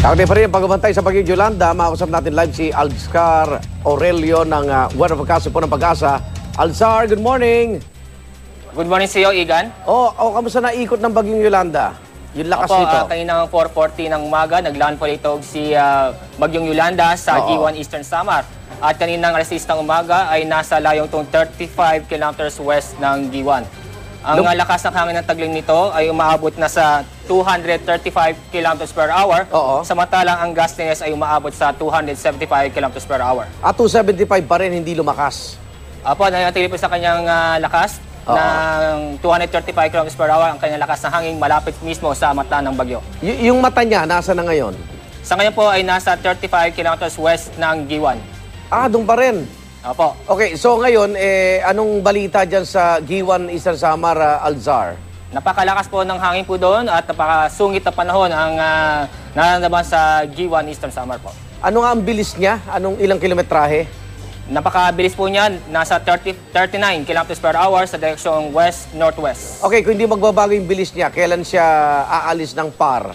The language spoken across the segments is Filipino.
Akti pa rin ang pagbabantay sa Bagyong Yolanda. Makausap natin live si Alzar Aurelio ng Weather Forecast po ng Pag-asa. Alzar, good morning. Good morning sa iyo, Igan. Kamusta na ikot ng Bagyong Yolanda? Yung lakas nito. Kaninang 4:40 ng umaga, naglandfall ito si Bagyong Yolanda sa G1 Eastern Samar. At kaninang alas 6 ng umaga ay nasa layong tong 35 kilometers west ng G1. Ang lakas ng hangin ng taglim nito ay umaabot na sa 235 kilometers per hour. Samantalang ang gustiness ay umaabot sa 275 kilometers per hour. At 275 pa rin, hindi lumakas. Nanatili po sa kanyang lakas ng 235 kilometers per hour ang kanyang lakas ng hangin malapit mismo sa mata ng bagyo. Yung mata niya, nasa na ngayon? Sa ngayon po ay nasa 35 kilometers west ng G1. Doon pa rin. Opo. Okay, so ngayon, anong balita dyan sa G1 Eastern Samar, Alzar? Napakalakas po ng hangin po doon at napakasungit na panahon ang nararamdaman sa G1 Eastern Samar po. Ano nga ang bilis niya? Anong ilang kilometrahe? Napakabilis po niya, nasa 39 kilometers per hour sa direksyong west-northwest. Okay, kung hindi magbabago yung bilis niya, kailan siya aalis ng PAR?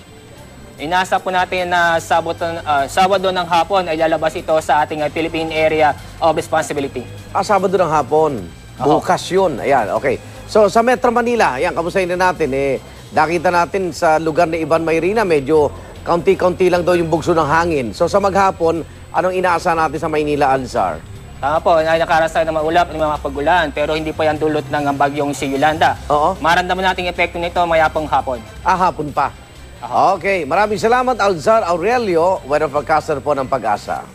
Inasa po natin na Sabado ng hapon ay lalabas ito sa ating Philippine Area of Responsibility. Sabado ng hapon. Bukas yun. Ayan, okay. So, sa Metro Manila, ayan, kamustahin na natin. Nakita natin sa lugar ni Ivan Mayrina, medyo kaunti-kaunti lang daw yung bugso ng hangin. So, sa maghapon, anong inaasa natin sa Maynila, Alzar? Tama po, nakaranas tayo ng maulap ng mga pag-ulan, pero hindi pa yan dulot ng bagyong si Yolanda. Maramdaman natin yung epekto nito mayapang hapon. Hapon pa. Okay, maraming salamat, Alzar Aurelio, weather forecaster po ng Pag-asa.